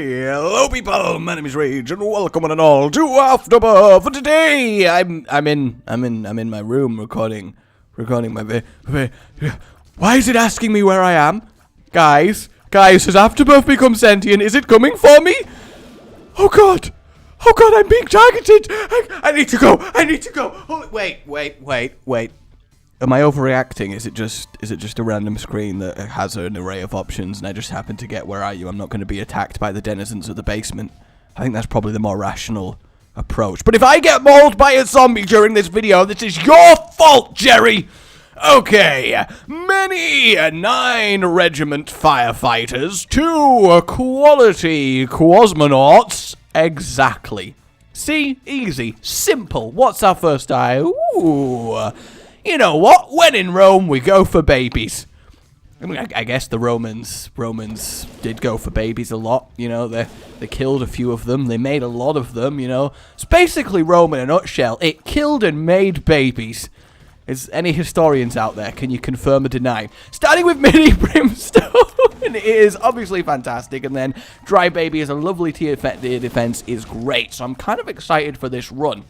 Hello people, my name is Rage and welcome one and all to Afterbirth. For today, I'm in my room recording my video. Why is it asking me where I am? Guys, has Afterbirth become sentient? Is it coming for me? Oh god, I'm being targeted. I need to go. Oh, wait. Am I overreacting? Is it just a random screen that has an array of options and I just happen to get where are you? I'm not going to be attacked by the denizens of the basement. I think that's probably the more rational approach. But if I get mauled by a zombie during this video, this is your fault, Jerry! Okay, many 9 regiment firefighters, 2 quality cosmonauts. Exactly. See? Easy. Simple. What's our first eye? Ooh. You know what? When in Rome, we go for babies. I mean, I guess the Romans did go for babies a lot. You know, they killed a few of them. They made a lot of them, you know. It's basically Rome in a nutshell. It killed and made babies. Is any historians out there? Can you confirm or deny? Starting with Mini Brimstone. It is obviously fantastic. And then Dry Baby as a lovely tier defense is great. So I'm kind of excited for this run.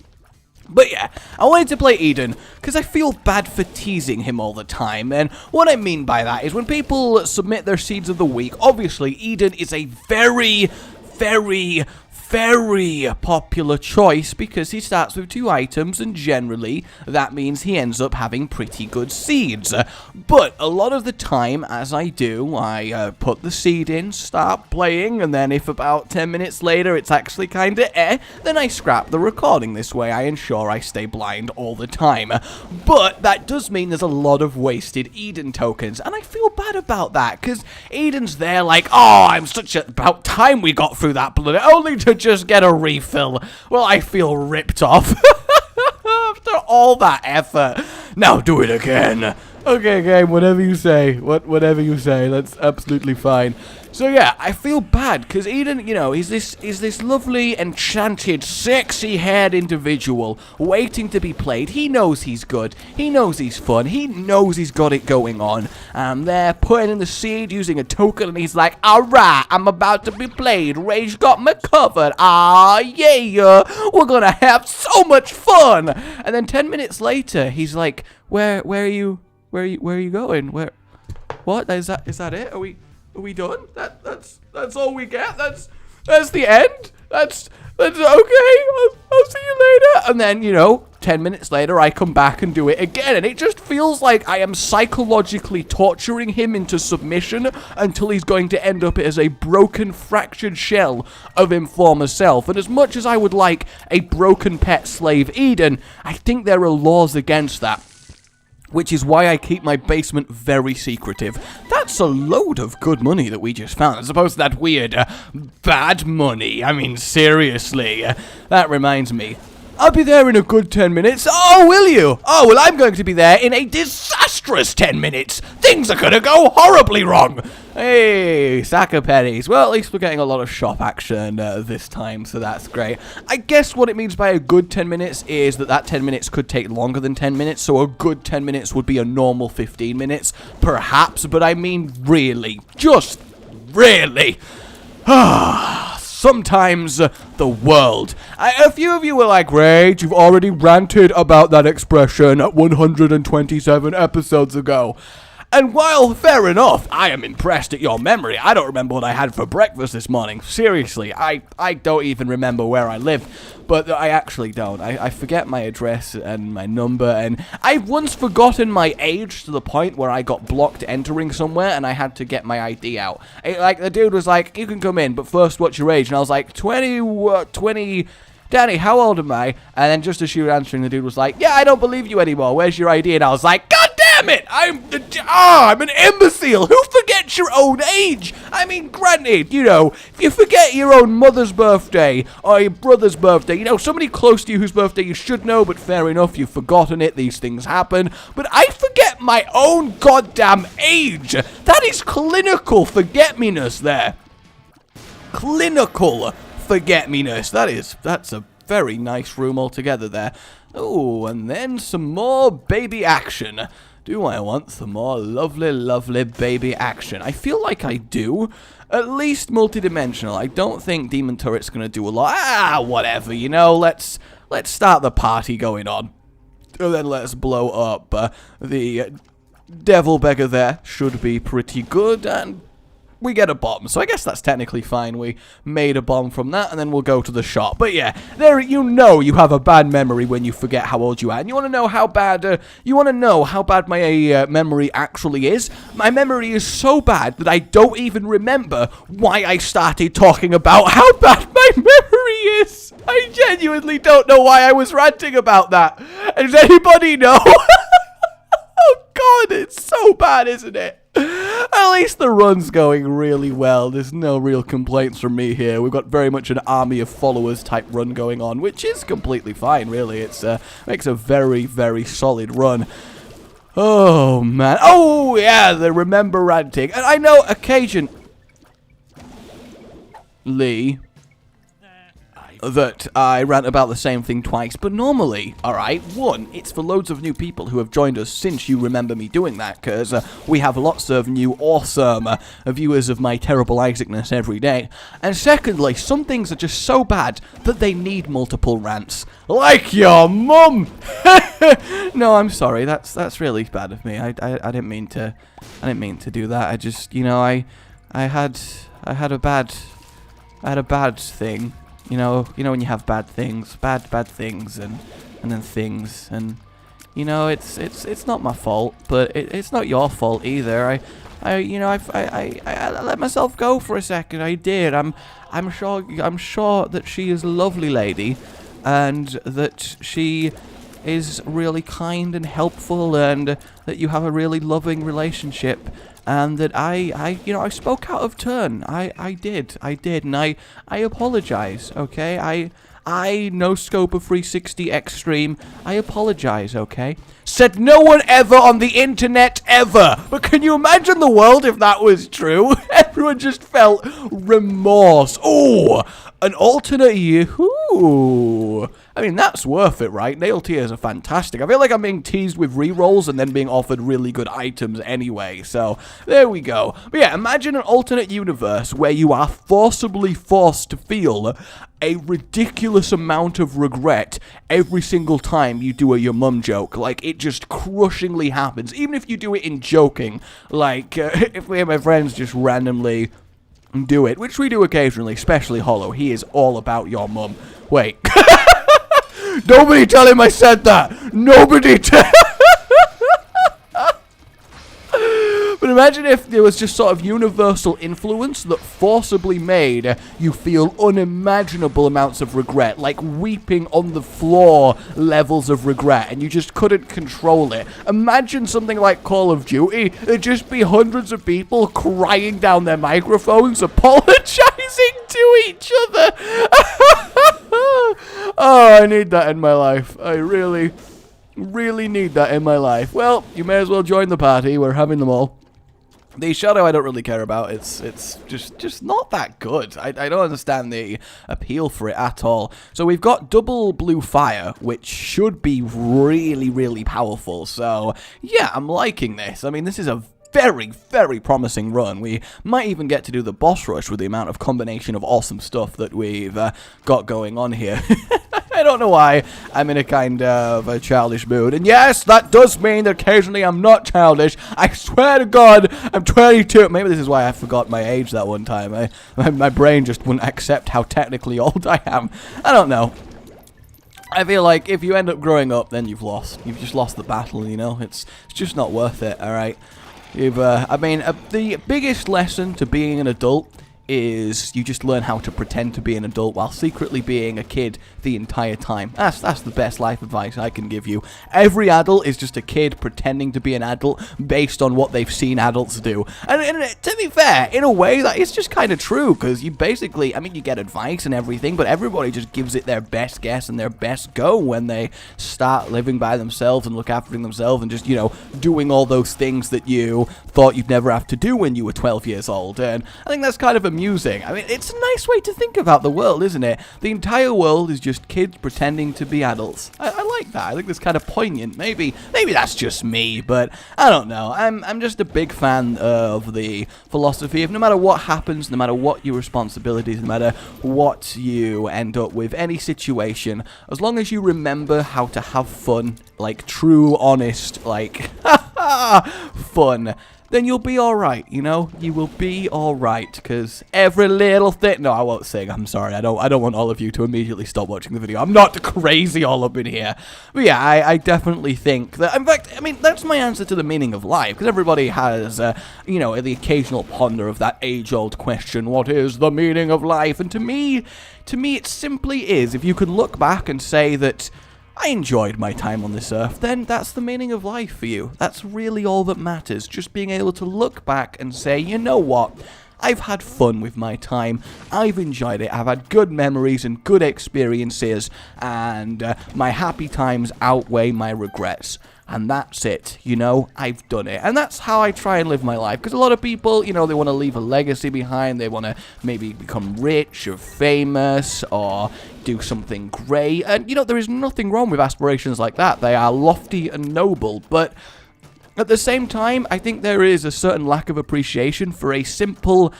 But yeah, I wanted to play Eden because I feel bad for teasing him all the time, and what I mean by that is when people submit their seeds of the week, obviously Eden is a very popular choice because he starts with 2 items and generally that means he ends up having pretty good seeds. But a lot of the time, as I do, I put the seed in, start playing, and then if about 10 minutes later it's actually kinda then I scrap the recording. This way I ensure I stay blind all the time. But that does mean there's a lot of wasted Eden tokens, and I feel bad about that because Eden's there like, oh, about time we got through that blood, only to just get a refill. Well, I feel ripped off after all that effort. Now do it again. Okay, game, whatever you say. Whatever you say, that's absolutely fine. So yeah, I feel bad because Eden, you know, he's this lovely, enchanted, sexy-haired individual waiting to be played. He knows he's good. He knows he's fun. He knows he's got it going on. And they're putting in the seed using a token, and he's like, "Alright, I'm about to be played. Rage got me covered. Ah, yeah, we're gonna have so much fun." And then 10 minutes later, he's like, "Where are you going? What? Is that it? Are we done? That's all we get? That's the end? That's okay. I'll see you later." And then, you know, 10 minutes later, I come back and do it again. And it just feels like I am psychologically torturing him into submission until he's going to end up as a broken, fractured shell of him former self. And as much as I would like a broken pet slave Eden, I think there are laws against that. Which is why I keep my basement very secretive. That's a load of good money that we just found, as opposed to that weird, bad money. I mean, seriously. That reminds me. I'll be there in a good 10 minutes. Oh, will you? Oh, well, I'm going to be there in a disastrous 10 minutes. Things are going to go horribly wrong. Hey, sack of pennies. Well, at least we're getting a lot of shop action this time, so that's great. I guess what it means by a good 10 minutes is that 10 minutes could take longer than 10 minutes, so a good 10 minutes would be a normal 15 minutes, perhaps, but I mean really, just really. Sometimes the world. A few of you were like, "Rage, you've already ranted about that expression 127 episodes ago." And while, fair enough, I am impressed at your memory. I don't remember what I had for breakfast this morning. Seriously, I don't even remember where I live. But I actually don't. I forget my address and my number, and I've once forgotten my age to the point where I got blocked entering somewhere and I had to get my ID out. Like, the dude was like, "You can come in, but first, what's your age?" And I was like, 20... "Danny, how old am I?" And then just as she was answering, the dude was like, "Yeah, I don't believe you anymore. Where's your ID?" And I was like, "God damn it! I'm an imbecile. Who forgets your own age?" I mean, granted, you know, if you forget your own mother's birthday or your brother's birthday, you know, somebody close to you whose birthday you should know, but fair enough, you've forgotten it. These things happen. But I forget my own goddamn age. That is clinical forget-me-ness there. Clinical forget-me-ness. That's a very nice room altogether there. Oh, and then some more baby action. Do I want some more lovely, lovely baby action? I feel like I do. At least multi-dimensional. I don't think Demon Turret's going to do a lot. Ah, whatever, you know. Let's start the party going on. And then let's blow up. The Devil Beggar there should be pretty good, and we get a bomb, so I guess that's technically fine. We made a bomb from that, and then we'll go to the shop. But yeah, there, you know, you have a bad memory when you forget how old you are. And you want to know how bad? My memory actually is. My memory is so bad that I don't even remember why I started talking about how bad my memory is. I genuinely don't know why I was ranting about that. Does anybody know? Oh God, it's so bad, isn't it? At least the run's going really well. There's no real complaints from me here. We've got very much an army of followers type run going on, which is completely fine, really. It's makes a very, very solid run. Oh, man. Oh, yeah, the remember ranting. And I know occasionally that I rant about the same thing twice, but normally, alright, one, it's for loads of new people who have joined us since you remember me doing that, because we have lots of new awesome viewers of my terrible Isaacness every day, and secondly, some things are just so bad that they need multiple rants, like your mum! No, I'm sorry, that's really bad of me. I didn't mean to do that. I just, you know, I had a bad thing. You know when you have bad things, bad things, and then things, and you know it's not my fault, but it's not your fault either. I let myself go for a second. I did. I'm sure that she is a lovely lady, and that she is really kind and helpful, and that you have a really loving relationship. And that I spoke out of turn. I did, and I apologize, okay? I no scope of 360 extreme. I apologize, okay? Said no one ever on the internet ever. But can you imagine the world if that was true? Everyone just felt remorse. Oh, an alternate year. Ooh. I mean, that's worth it, right? Nail tiers are fantastic. I feel like I'm being teased with rerolls and then being offered really good items anyway. So, there we go. But yeah, imagine an alternate universe where you are forcibly forced to feel a ridiculous amount of regret every single time you do a your mum joke. Like, it just crushingly happens. Even if you do it in joking. Like, if me and my friends just randomly do it, which we do occasionally, especially Hollow. He is all about your mum. Wait. Nobody tell him I said that. Nobody tell. But imagine if there was just sort of universal influence that forcibly made you feel unimaginable amounts of regret, like weeping on the floor levels of regret, and you just couldn't control it. Imagine something like Call of Duty. There'd just be hundreds of people crying down their microphones, apologizing to each other. Oh, I need that in my life. I really need that in my life. Well, you may as well join the party. We're having them all. The Shadow I don't really care about. It's just not that good. I don't understand the appeal for it at all. So we've got double blue fire, which should be really, really powerful. So yeah, I'm liking this. I mean, this is a very, very promising run. We might even get to do the boss rush with the amount of combination of awesome stuff that we've got going on here. I don't know why I'm in a kind of a childish mood. And yes, that does mean that occasionally I'm not childish. I swear to God, I'm 22. Maybe this is why I forgot my age that one time. My brain just wouldn't accept how technically old I am. I don't know. I feel like if you end up growing up, then you've lost. You've just lost the battle, you know? It's just not worth it, alright? The biggest lesson to being an adult is you just learn how to pretend to be an adult while secretly being a kid the entire time. That's the best life advice I can give you. Every adult is just a kid pretending to be an adult based on what they've seen adults do. And to be fair, in a way, that is just kind of true, because you basically, I mean, you get advice and everything, but everybody just gives it their best guess and their best go when they start living by themselves and look after themselves and just, you know, doing all those things that you thought you'd never have to do when you were 12 years old. And I think that's kind of amusing. I mean, it's a nice way to think about the world, isn't it? The entire world is just kids pretending to be adults. I like that. I think that's kind of poignant. Maybe that's just me, but I don't know. I'm just a big fan of the philosophy of no matter what happens, no matter what your responsibilities, no matter what you end up with, any situation, as long as you remember how to have fun, like true, honest, like fun, then you'll be alright, you know? You will be alright, because every little thing... No, I won't sing, I'm sorry. I don't want all of you to immediately stop watching the video. I'm not crazy all up in here. But yeah, I definitely think that... In fact, I mean, that's my answer to the meaning of life, because everybody has, you know, the occasional ponder of that age-old question, what is the meaning of life? And to me, it simply is. If you can look back and say that... I enjoyed my time on this earth, then that's the meaning of life for you. That's really all that matters, just being able to look back and say, you know what, I've had fun with my time, I've enjoyed it, I've had good memories and good experiences, and my happy times outweigh my regrets. And that's it, you know, I've done it. And that's how I try and live my life. Because a lot of people, you know, they want to leave a legacy behind. They want to maybe become rich or famous or do something great. And, you know, there is nothing wrong with aspirations like that. They are lofty and noble. But at the same time, I think there is a certain lack of appreciation for a simple...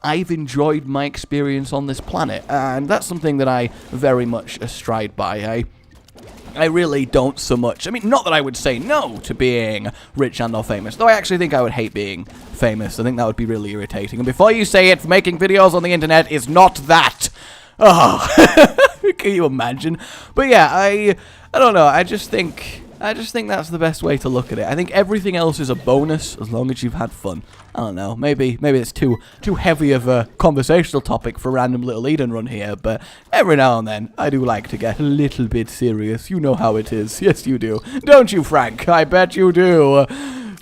I've enjoyed my experience on this planet. And that's something that I very much astride by. I really don't so much. I mean, not that I would say no to being rich and or famous, though I actually think I would hate being famous. I think that would be really irritating. And before you say it, making videos on the internet is not that. Oh, can you imagine? But yeah, I don't know. I just think that's the best way to look at it. I think everything else is a bonus as long as you've had fun. I don't know. Maybe it's too heavy of a conversational topic for a random little Eden run here, but every now and then I do like to get a little bit serious. You know how it is. Yes, you do. Don't you, Frank? I bet you do.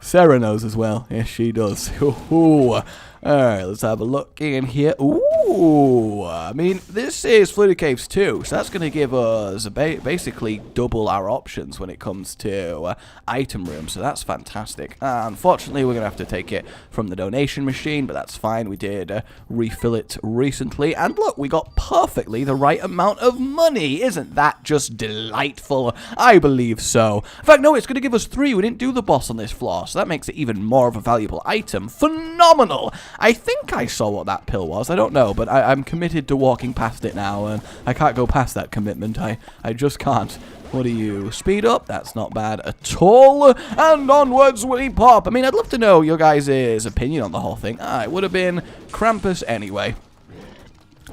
Sarah knows as well. Yes, she does. Ooh. Alright, let's have a look in here. Ooh, I mean, this is Fluted Caves 2, so that's going to give us basically double our options when it comes to item rooms, so that's fantastic. Unfortunately, we're going to have to take it from the donation machine, but that's fine. We did refill it recently, and look, we got perfectly the right amount of money. Isn't that just delightful? I believe so. In fact, no, it's going to give us 3. We didn't do the boss on this floor, so that makes it even more of a valuable item. Phenomenal! I think I saw what that pill was. I don't know, but I'm committed to walking past it now, and I can't go past that commitment. I just can't. What do you? Speed up? That's not bad at all. And onwards we pop. I mean, I'd love to know your guys' opinion on the whole thing. It would have been Krampus anyway.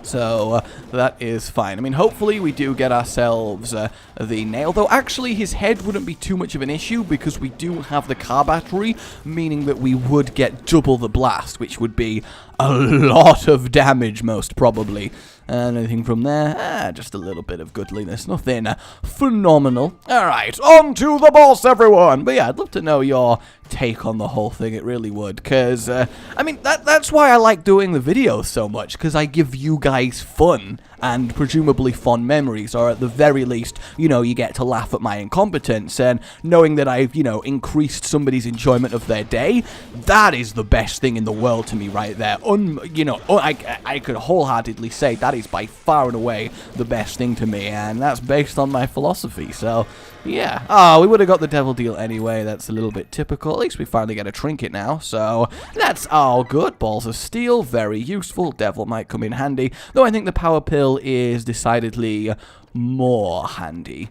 So, that is fine. I mean, hopefully we do get ourselves the nail. Though, actually, his head wouldn't be too much of an issue because we do have the car battery, meaning that we would get double the blast, which would be a lot of damage, most probably. And anything from there? Just a little bit of goodliness. Nothing phenomenal. Alright, on to the boss, everyone! But yeah, I'd love to know your take on the whole thing. It really would. Because, I mean, that's why I like doing the videos so much. Because I give you guys fun. And presumably fond memories. Or at the very least, you know, you get to laugh at my incompetence. And knowing that I've, you know, increased somebody's enjoyment of their day. That is the best thing in the world to me right there. You know, I could wholeheartedly say that is by far and away the best thing to me, and that's based on my philosophy, so, yeah. Oh, we would have got the devil deal anyway, that's a little bit typical. At least we finally get a trinket now, so that's all good. Balls of steel, very useful. Devil might come in handy, though I think the power pill is decidedly more handy.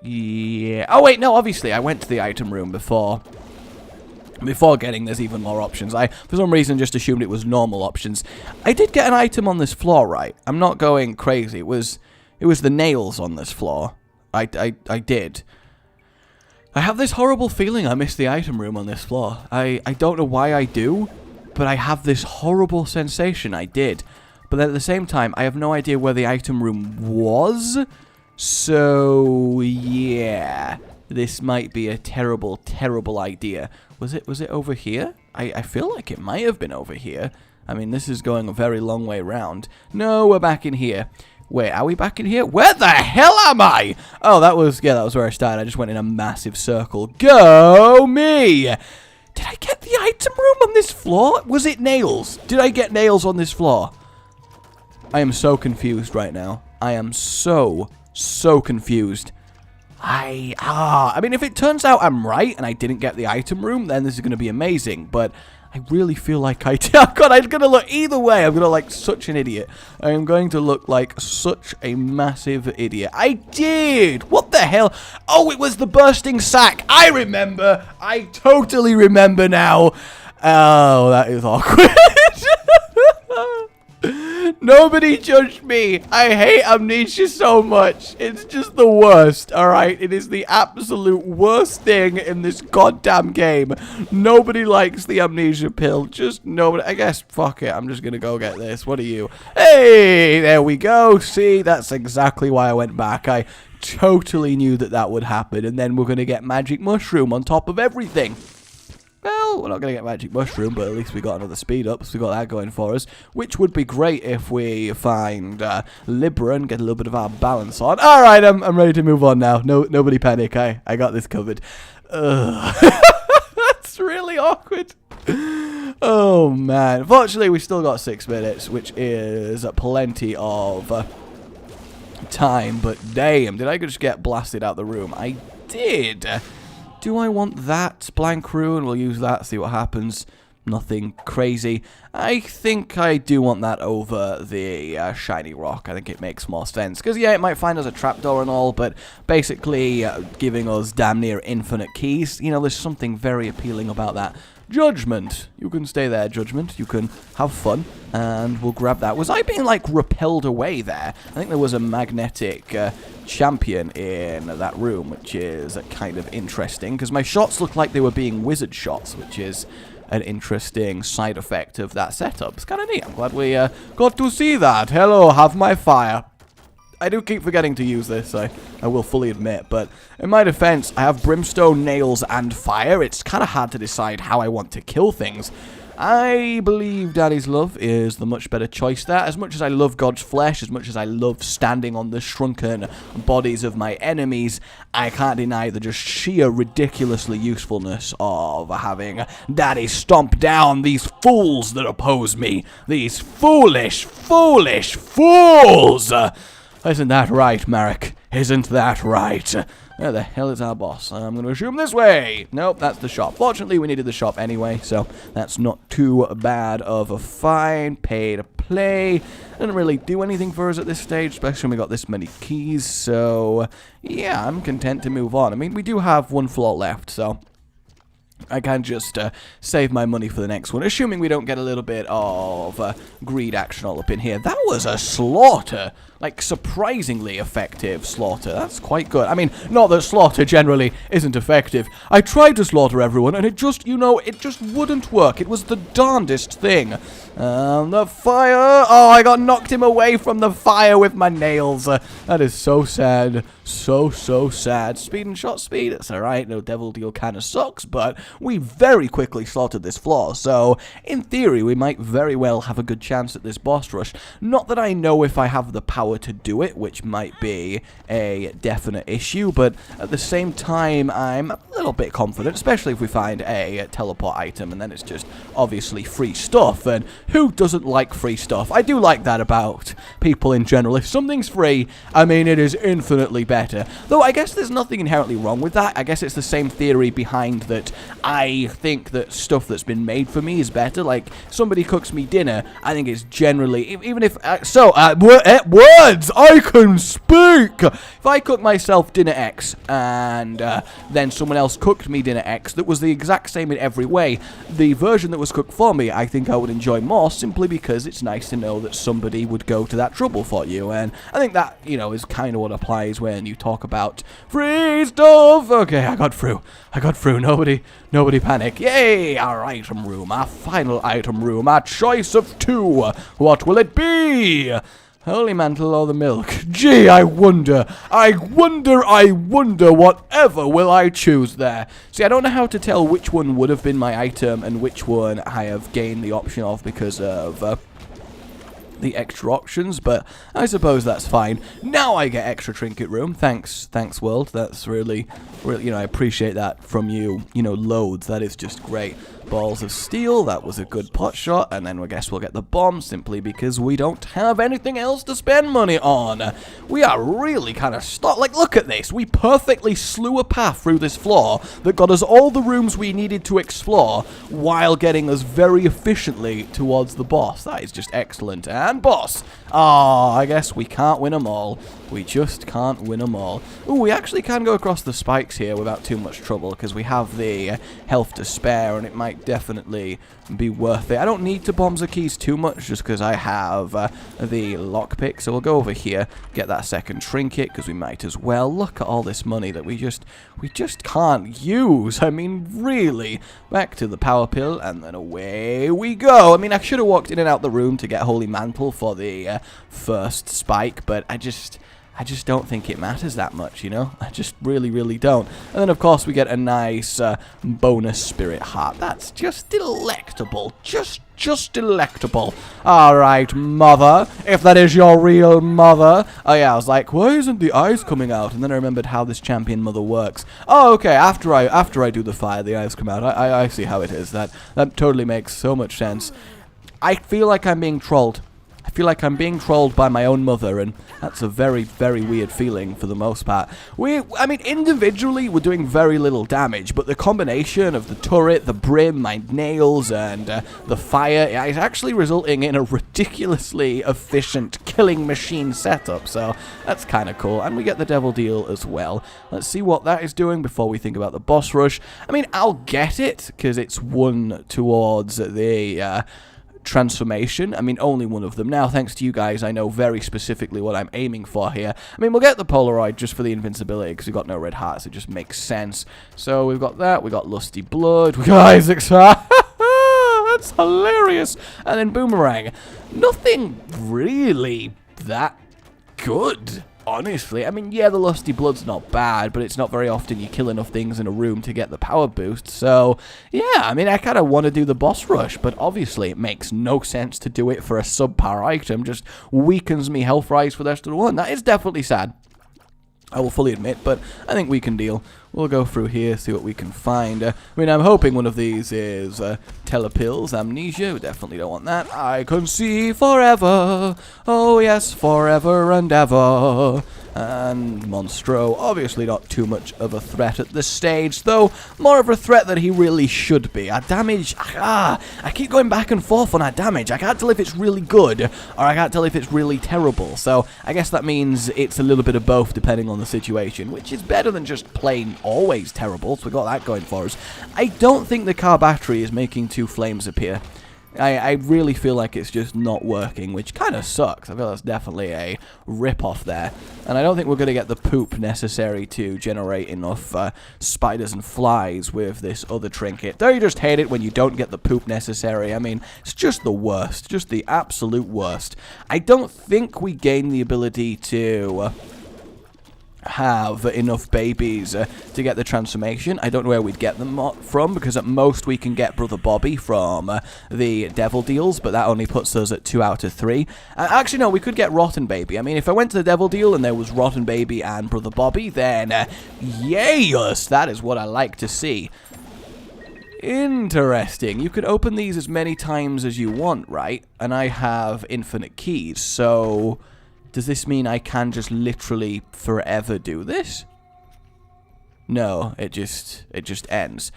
Yeah. Oh, wait, no, obviously, I went to the item room before getting there's even more options. I, for some reason, just assumed it was normal options. I did get an item on this floor, right? I'm not going crazy. It was the nails on this floor. I did. I have this horrible feeling I missed the item room on this floor. I don't know why I do, but I have this horrible sensation I did. But then at the same time, I have no idea where the item room was. So, yeah. This might be a terrible, terrible idea. Was it over here? I feel like it might have been over here. I mean, this is going a very long way round. No, we're back in here. Wait, are we back in here? Where the hell am I? Oh, that was where I started. I just went in a massive circle. Go me! Did I get the item room on this floor? Was it nails? Did I get nails on this floor? I am so confused right now. I am so confused. I mean, if it turns out I'm right and I didn't get the item room, then this is going to be amazing. But I really feel like I did. Oh, God, I'm going to look either way. I'm going to look like such an idiot. I am going to look like such a massive idiot. I did. What the hell? Oh, it was the bursting sack. I remember. I totally remember now. Oh, that is awkward. Nobody judged me. I hate Amnesia so much. It's just the worst, alright? It is the absolute worst thing in this goddamn game. Nobody likes the Amnesia pill. Just nobody. I guess, fuck it. I'm just gonna go get this. What are you? Hey, there we go. See, that's exactly why I went back. I totally knew that that would happen. And then we're gonna get Magic Mushroom on top of everything. Well, we're not going to get Magic Mushroom, but at least we got another speed up, so we got that going for us, which would be great if we find Libra and get a little bit of our balance on. Alright, I'm ready to move on now. Nobody panic, I got this covered. That's really awkward. Oh, man. Fortunately, we still got 6 minutes, which is plenty of time, but damn, did I just get blasted out the room? I did. Do I want that blank rune? We'll use that, see what happens. Nothing crazy. I think I do want that over the shiny rock. I think it makes more sense. Because, yeah, it might find us a trapdoor and all, but basically giving us damn near infinite keys. You know, there's something very appealing about that. Judgment. You can stay there, Judgment. You can have fun, and we'll grab that. Was I being, like, repelled away there? I think there was a magnetic champion in that room, which is kind of interesting, because my shots look like they were being wizard shots, which is an interesting side effect of that setup. It's kind of neat. I'm glad we got to see that. Hello, have my fire. I do keep forgetting to use this, I will fully admit, but in my defense, I have brimstone, nails, and fire. It's kind of hard to decide how I want to kill things. I believe Daddy's Love is the much better choice there. As much as I love God's flesh, as much as I love standing on the shrunken bodies of my enemies, I can't deny the just sheer ridiculously usefulness of having Daddy stomp down these fools that oppose me. These foolish, foolish fools! Isn't that right, Marek? Isn't that right? Where the hell is our boss? I'm going to assume this way. Nope, that's the shop. Fortunately, we needed the shop anyway, so that's not too bad of a fine. Pay to play. Didn't really do anything for us at this stage, especially when we got this many keys. So, yeah, I'm content to move on. I mean, we do have one floor left, so I can just save my money for the next one, assuming we don't get a little bit of greed action all up in here. That was a slaughter. Like, surprisingly effective slaughter. That's quite good. I mean, not that slaughter generally isn't effective. I tried to slaughter everyone, and it just, you know, it just wouldn't work. It was the darndest thing. The fire. Oh, I got knocked him away from the fire with my nails. That is so sad. So sad. Speed and shot speed. It's alright. No devil deal kind of sucks, but we very quickly slaughtered this floor. So, in theory, we might very well have a good chance at this boss rush. Not that I know if I have the power to do it, which might be a definite issue, but at the same time, I'm a little bit confident, especially if we find a teleport item, and then it's just obviously free stuff, and who doesn't like free stuff? I do like that about people in general. If something's free, I mean, it is infinitely better. Though I guess there's nothing inherently wrong with that. I guess it's the same theory behind that. I think that stuff that's been made for me is better. Like, somebody cooks me dinner, I think it's generally, even if, words! I can speak! If I cook myself dinner X, and then someone else cooked me dinner X that was the exact same in every way, the version that was cooked for me, I think I would enjoy more, simply because it's nice to know that somebody would go to that trouble for you, and I think that, you know, is kind of what applies when you talk about free stuff. Okay, I got through. Nobody panic. Yay! Our item room, our final item room, our choice of 2. What will it be? Holy mantle or the milk? Gee, I wonder, whatever will I choose there? See, I don't know how to tell which one would have been my item and which one I have gained the option of because of the extra options, but I suppose that's fine. Now I get extra trinket room. Thanks world. That's really, you know, I appreciate that from you, you know, loads. That is just great. balls of steel. That was a good pot shot. And then I guess we'll get the bomb simply because we don't have anything else to spend money on. We are really kind of stuck. Like, look at this. We perfectly slew a path through this floor that got us all the rooms we needed to explore while getting us very efficiently towards the boss. That is just excellent. And boss. Oh, I guess we can't win them all. We just can't win them all. Ooh, we actually can go across the spikes here without too much trouble because we have the health to spare and it might definitely be worth it. I don't need to bomb the keys too much just because I have the lockpick. So we'll go over here, get that second trinket because we might as well. Look at all this money that we just can't use. I mean, really. Back to the power pill and then away we go. I mean, I should have walked in and out the room to get Holy Mantle for the first spike, but I just don't think it matters that much, you know? I just really don't. And then, of course, we get a nice bonus spirit heart. That's just delectable. Just delectable. Alright, mother. If that is your real mother. Oh, yeah, I was like, why isn't the eyes coming out? And then I remembered how this champion mother works. Oh, okay, after I do the fire, the eyes come out. I see how it is. That totally makes so much sense. I feel like I'm being trolled. I feel like I'm being trolled by my own mother, and that's a very weird feeling for the most part. I mean, individually, we're doing very little damage, but the combination of the turret, the brim, my nails, and the fire is actually resulting in a ridiculously efficient killing machine setup, so that's kind of cool. And we get the devil deal as well. Let's see what that is doing before we think about the boss rush. I mean, I'll get it, because it's one towards the transformation. I mean, only one of them. Now, thanks to you guys, I know very specifically what I'm aiming for here. I mean, we'll get the Polaroid just for the invincibility, because we've got no red hearts. It just makes sense. So, we've got that. We got Lusty Blood. We got Isaac's heart. That's hilarious. And then Boomerang. Nothing really that good. Honestly, I mean, yeah, the Lusty Blood's not bad, but it's not very often you kill enough things in a room to get the power boost. So, yeah, I mean, I kind of want to do the boss rush, but obviously it makes no sense to do it for a subpar item. Just weakens me health rise for the rest of the one. That is definitely sad. I will fully admit, but I think we can deal. We'll go through here, see what we can find. I mean, I'm hoping one of these is Telepills, Amnesia. We definitely don't want that. I can see forever. Oh, yes, forever and ever. And Monstro, obviously not too much of a threat at this stage, though more of a threat than he really should be. Our damage, I keep going back and forth on our damage. I can't tell if it's really good, or I can't tell if it's really terrible. So I guess that means it's a little bit of both depending on the situation, which is better than just plain always terrible, so we got that going for us. I don't think the car battery is making two flames appear. I really feel like it's just not working, which kind of sucks. I feel that's definitely a rip-off there. And I don't think we're going to get the poop necessary to generate enough spiders and flies with this other trinket. Though you just hate it when you don't get the poop necessary. I mean, it's just the worst. Just the absolute worst. I don't think we gain the ability to have enough babies to get the transformation. I don't know where we'd get them from, because at most we can get Brother Bobby from the Devil Deals, but that only puts us at 2 out of 3. Actually, no, we could get Rotten Baby. I mean, if I went to the Devil Deal and there was Rotten Baby and Brother Bobby, then yes, that is what I like to see. Interesting. You could open these as many times as you want, right? And I have infinite keys, so does this mean I can just literally forever do this? No, it just ends.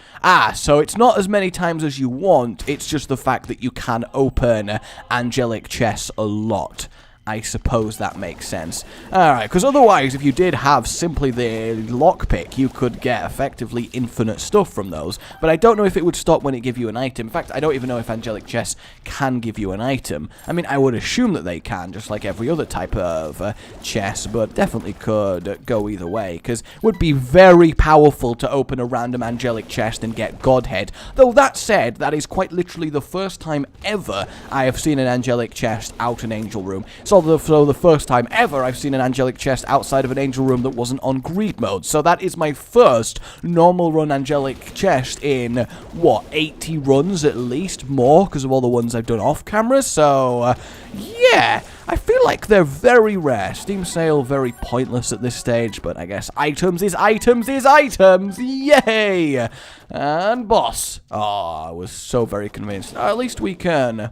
So it's not as many times as you want, it's just the fact that you can open angelic chests a lot. I suppose that makes sense. Alright, because otherwise, if you did have simply the lockpick, you could get effectively infinite stuff from those. But I don't know if it would stop when it gives you an item. In fact, I don't even know if angelic chests can give you an item. I mean, I would assume that they can, just like every other type of chest, but definitely could go either way, because it would be very powerful to open a random angelic chest and get Godhead. Though that said, that is quite literally the first time ever I have seen an angelic chest out an angel room. It's also the first time ever I've seen an angelic chest outside of an angel room that wasn't on greed mode. So that is my first normal run angelic chest in, what, 80 runs at least? More, because of all the ones I've done off camera. So, yeah, I feel like they're very rare. Steam sale, very pointless at this stage, but I guess items is items is items. Yay! And boss. Oh, I was so very convinced. At least we can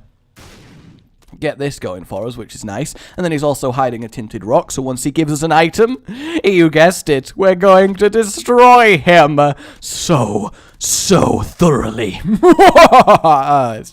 get this going for us, which is nice. And then he's also hiding a tinted rock, so once he gives us an item, you guessed it, we're going to destroy him so thoroughly. It's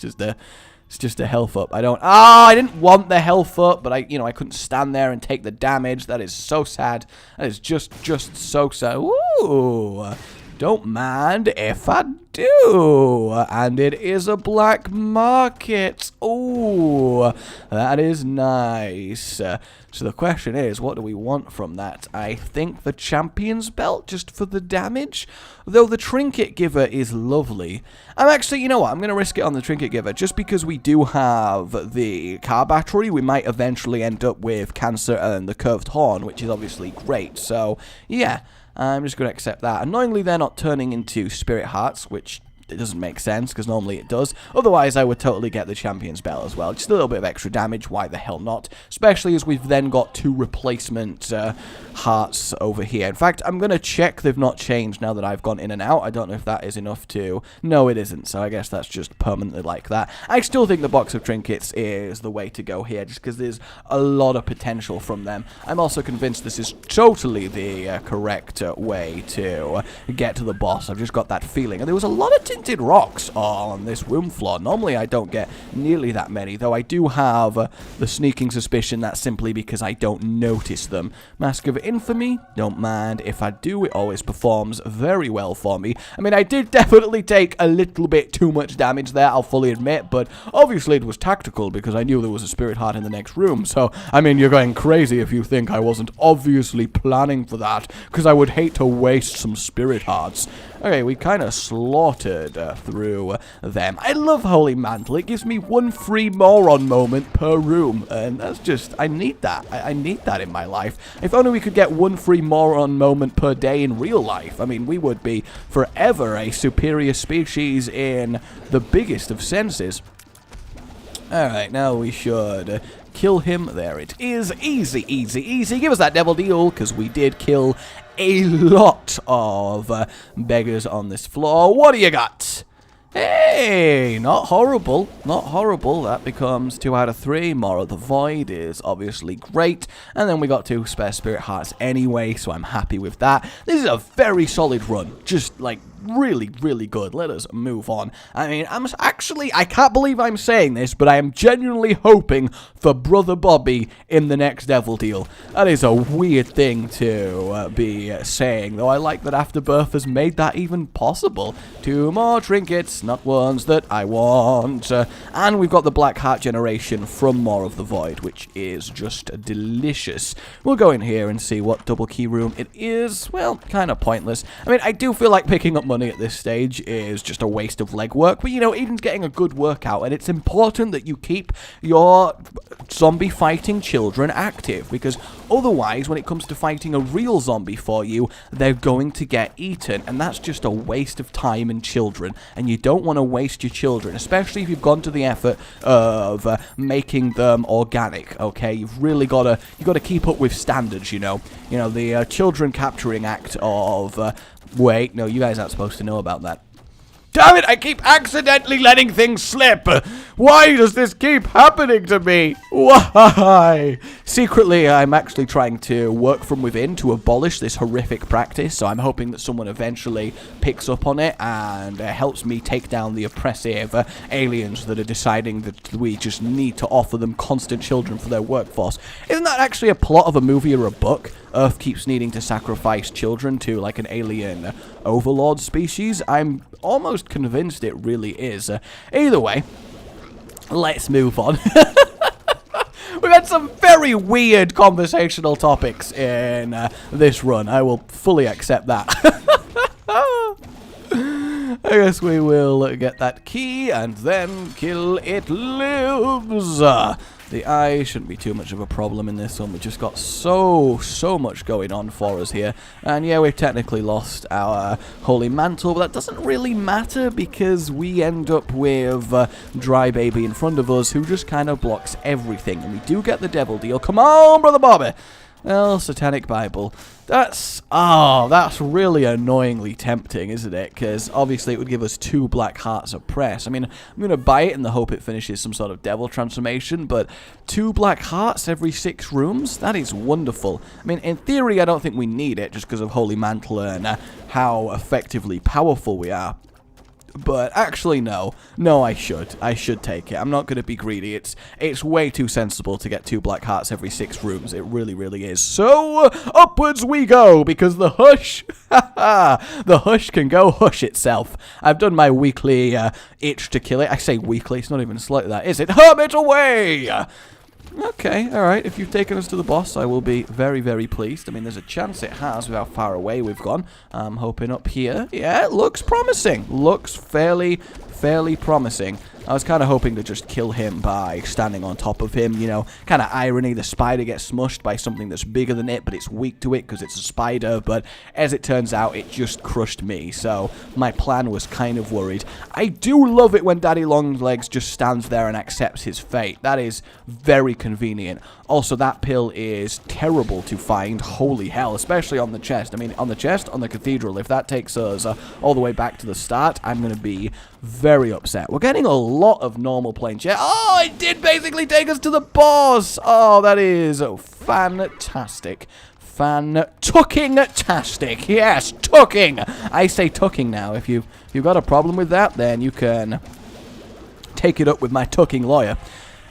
just a health up. I didn't want the health up, but I couldn't stand there and take the damage. That is so sad. That is just so sad. Ooh. Don't mind if I do. And it is a black market. Ooh, that is nice. So the question is, what do we want from that? I think the champion's belt, just for the damage. Though the trinket giver is lovely. I'm actually, you know what, I'm going to risk it on the trinket giver. Just because we do have the car battery, we might eventually end up with cancer and the curved horn, which is obviously great. So, yeah. I'm just going to accept that. Annoyingly, they're not turning into spirit hearts, which it doesn't make sense, because normally it does. Otherwise, I would totally get the champion's bell as well. Just a little bit of extra damage, why the hell not? Especially as we've then got 2 replacement hearts over here. In fact, I'm going to check they've not changed now that I've gone in and out. I don't know if that is enough to... No, it isn't, so I guess that's just permanently like that. I still think the box of trinkets is the way to go here, just because there's a lot of potential from them. I'm also convinced this is totally the correct way to get to the boss. I've just got that feeling. And there was a lot of tinted rocks on this room floor. Normally I don't get nearly that many, though I do have the sneaking suspicion that's simply because I don't notice them. Mask of Infamy, don't mind if I do, it always performs very well for me. I mean, I did definitely take a little bit too much damage there, I'll fully admit, but obviously it was tactical because I knew there was a spirit heart in the next room, so, I mean, you're going crazy if you think I wasn't obviously planning for that, because I would hate to waste some spirit hearts. Okay, we kind of slaughtered through them. I love Holy Mantle. It gives me 1 free moron moment per room, and that's just, I need that. I need that in my life. If only we could get 1 free moron moment per day in real life. I mean, we would be forever a superior species in the biggest of senses. Alright, now we should kill him. There it is. Easy, easy, easy. Give us that devil deal, because we did kill a lot of beggars on this floor. What do you got? Hey, not horrible, not horrible. That becomes 2 out of 3. More of the Void is obviously great. And then we got 2 spare spirit hearts anyway, so I'm happy with that. This is a very solid run. Just, like, really, really good. Let us move on. I mean, I can't believe I'm saying this, but I am genuinely hoping for Brother Bobby in the next Devil Deal. That is a weird thing to be saying, though I like that Afterbirth has made that even possible. 2 more trinkets, not ones that I want. And we've got the Black Heart generation from More of the Void, which is just delicious. We'll go in here and see what double key room it is. Well, kind of pointless. I mean, I do feel like picking up money at this stage is just a waste of legwork, but you know, Eden's getting a good workout, and it's important that you keep your zombie fighting children active, because otherwise, when it comes to fighting a real zombie for you, they're going to get eaten, and that's just a waste of time and children, and you don't want to waste your children, especially if you've gone to the effort of making them organic. Okay, you've really got to keep up with standards, you know, the children capturing act of wait, no, you guys aren't supposed to know about that. Damn it, I keep accidentally letting things slip. Why does this keep happening to me? Why? Secretly, I'm actually trying to work from within to abolish this horrific practice, so I'm hoping that someone eventually picks up on it and helps me take down the oppressive aliens that are deciding that we just need to offer them constant children for their workforce. Isn't that actually a plot of a movie or a book? Earth keeps needing to sacrifice children to, like, an alien overlord species. I'm almost convinced it really is. Either way, let's move on. We've had some very weird conversational topics in this run. I will fully accept that. I guess we will get that key and then kill it lives. The eyes shouldn't be too much of a problem in this one. We've just got so much going on for us here. And yeah, we've technically lost our Holy Mantle, but that doesn't really matter because we end up with Dry Baby in front of us who just kind of blocks everything. And we do get the Devil Deal. Come on, Brother Bobby! Well, Satanic Bible. That's really annoyingly tempting, isn't it? Because obviously it would give us 2 black hearts of press. I mean, I'm going to buy it in the hope it finishes some sort of devil transformation, but 2 black hearts every 6 rooms? That is wonderful. I mean, in theory, I don't think we need it just because of Holy Mantle and how effectively powerful we are. But actually, no. No, I should take it. I'm not going to be greedy. It's way too sensible to get 2 black hearts every 6 rooms. It really, really is. So, upwards we go, because the hush, the hush can go hush itself. I've done my weekly itch to kill it. I say weekly, it's not even slightly that, is it? Hermit away! Okay, alright, if you've taken us to the boss, I will be very, very pleased. I mean, there's a chance it has with how far away we've gone. I'm hoping up here. Yeah, it looks promising. Looks fairly promising. I was kind of hoping to just kill him by standing on top of him, you know, kind of irony. The spider gets smushed by something that's bigger than it, but it's weak to it because it's a spider, but as it turns out, it just crushed me, so my plan was kind of worried. I do love it when Daddy Longlegs just stands there and accepts his fate. That is very convenient. Also, that pill is terrible to find, holy hell, especially on the chest. I mean, on the chest, on the cathedral, if that takes us all the way back to the start, I'm going to be very upset. We're getting a lot of normal planes. Yeah. Oh, it did basically take us to the boss. Oh, that is fantastic. Fan-tucking-tastic. Yes, tucking. I say tucking now. If you've got a problem with that, then you can take it up with my tucking lawyer.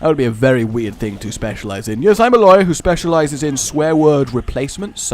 That would be a very weird thing to specialize in. Yes, I'm a lawyer who specializes in swear word replacements.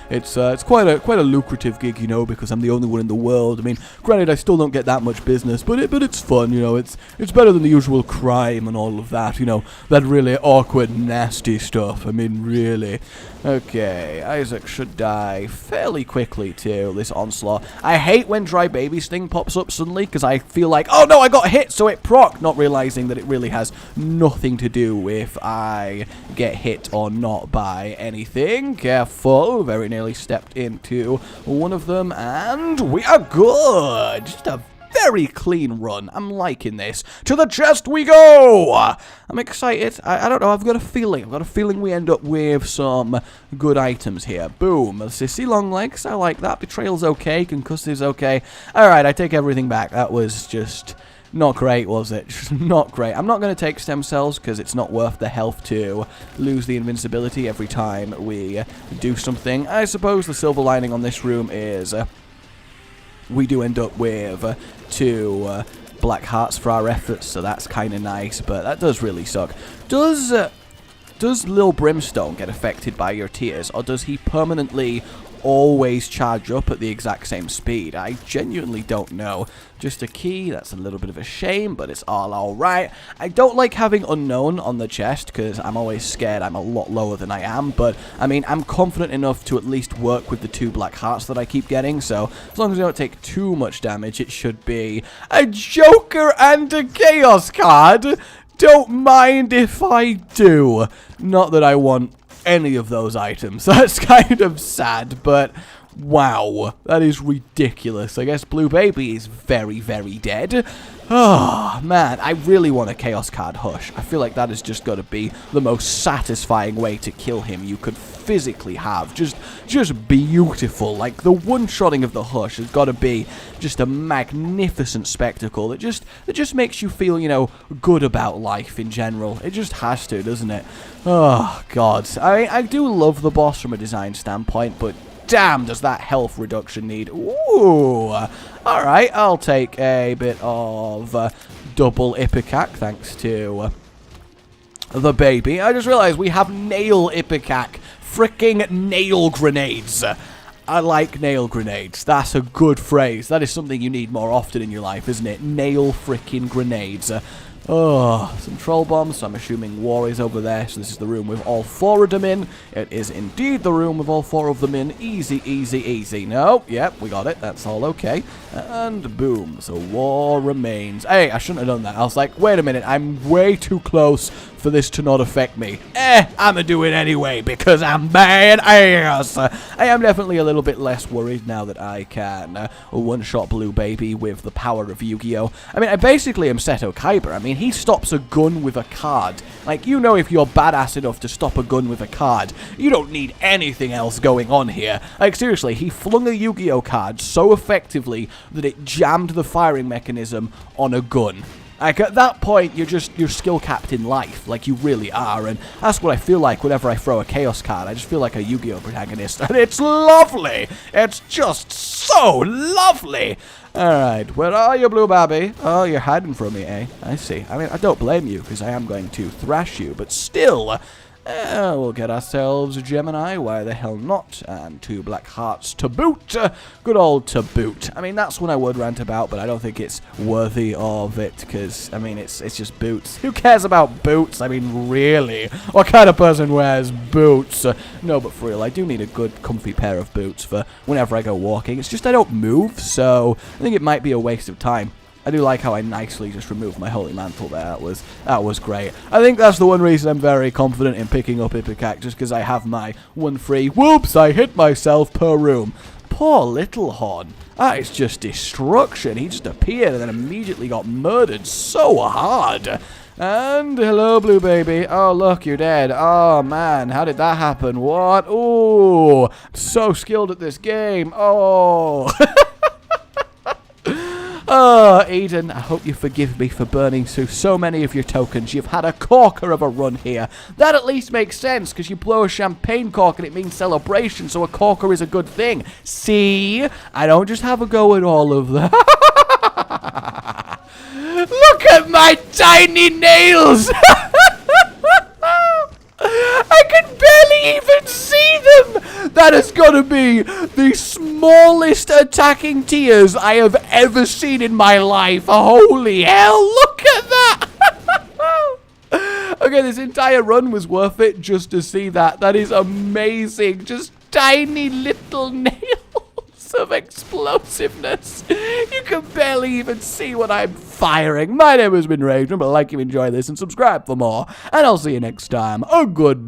It's quite a lucrative gig, you know, because I'm the only one in the world. I mean, granted, I still don't get that much business, but it's fun, you know. It's better than the usual crime and all of that, you know, that really awkward, nasty stuff. I mean, really. Okay, Isaac should die fairly quickly to this onslaught. I hate when Dry Baby's thing pops up suddenly because I feel like, oh no, I got hit, so it proc, not realizing that it really has nothing to do if I get hit or not by anything. Careful, very nearly stepped into one of them, and we are good. Just a very clean run. I'm liking this. To the chest we go! I'm excited. I don't know. I've got a feeling. We end up with some good items here. Boom. Sissy Longlegs. I like that. Betrayal's okay. Concussive's okay. Alright, I take everything back. That was just not great, was it? Just not great. I'm not going to take stem cells because it's not worth the health to lose the invincibility every time we do something. I suppose the silver lining on this room is we do end up with 2 black hearts for our efforts, so that's kind of nice, but that does really suck. Does Lil Brimstone get affected by your tears, or does he permanently always charge up at the exact same speed? I genuinely don't know. Just a key, that's a little bit of a shame, but it's all alright. I don't like having unknown on the chest, because I'm always scared I'm a lot lower than I am, but, I mean, I'm confident enough to at least work with the 2 black hearts that I keep getting, so as long as I don't take too much damage, it should be a Joker and a Chaos card. Don't mind if I do. Not that I want any of those items. That's kind of sad, but wow, that is ridiculous. I guess Blue Baby is very, very dead. Oh, man, I really want a Chaos card Hush. I feel like that has just got to be the most satisfying way to kill him you could physically have. Just beautiful. Like, the one-shotting of the Hush has got to be just a magnificent spectacle that just makes you feel, you know, good about life in general. It just has to, doesn't it? Oh, God. I do love the boss from a design standpoint, but damn, does that health reduction need. Ooh. Alright, I'll take a bit of double Ipecac, thanks to the baby. I just realized we have nail Ipecac. Fricking nail grenades. I like nail grenades. That's a good phrase. That is something you need more often in your life, isn't it? Nail fricking grenades. Oh, some troll bombs, so I'm assuming war is over there, so this is the room with all 4 of them in. It is indeed the room with all 4 of them in. Easy, easy, easy. No, yep, we got it. That's all okay. And boom, so war remains. Hey, I shouldn't have done that. I was like, wait a minute, I'm way too close for this to not affect me. I'ma do it anyway, because I'm badass. I am definitely a little bit less worried now that I can one-shot Blue Baby with the power of Yu-Gi-Oh! I mean, I basically am Seto Kaiba. I mean, he stops a gun with a card. Like, you know, if you're badass enough to stop a gun with a card, you don't need anything else going on here. Like, seriously, he flung a Yu-Gi-Oh! Card so effectively that it jammed the firing mechanism on a gun. Like, at that point, you're skill capped in life, like you really are, and that's what I feel like whenever I throw a Chaos card. I just feel like a Yu-Gi-Oh! Protagonist, and it's lovely! It's just so lovely! Alright, where are you, Blue Babby? Oh, you're hiding from me, eh? I see. I mean, I don't blame you, because I am going to thrash you, but still... we'll get ourselves a Gemini, why the hell not, and 2 black hearts to boot, good old to boot. I mean, that's what I would rant about, but I don't think it's worthy of it, because, I mean, it's just boots. Who cares about boots? I mean, really? What kind of person wears boots? No, but for real, I do need a good, comfy pair of boots for whenever I go walking. It's just I don't move, so I think it might be a waste of time. I do like how I nicely just removed my Holy Mantle there. That was great. I think that's the one reason I'm very confident in picking up Ipecac, just because I have my 1 free. Whoops, I hit myself per room. Poor little Horn. That is just destruction. He just appeared and then immediately got murdered so hard. And hello, Blue Baby. Oh, look, you're dead. Oh, man, how did that happen? What? Oh, so skilled at this game. Oh. Oh, Eden, I hope you forgive me for burning through so many of your tokens. You've had a corker of a run here. That at least makes sense, because you blow a champagne cork and it means celebration, so a corker is a good thing. See? I don't just have a go at all of them. Look at my tiny nails! I can barely even see them! That has got to be the smallest attacking tears I have ever seen in my life. Holy hell, look at that! Okay, this entire run was worth it just to see that. That is amazing. Just tiny little nails of explosiveness. You can barely even see what I'm firing. My name has been Rage. Remember to like, you enjoy this, and subscribe for more. And I'll see you next time. A goodbye.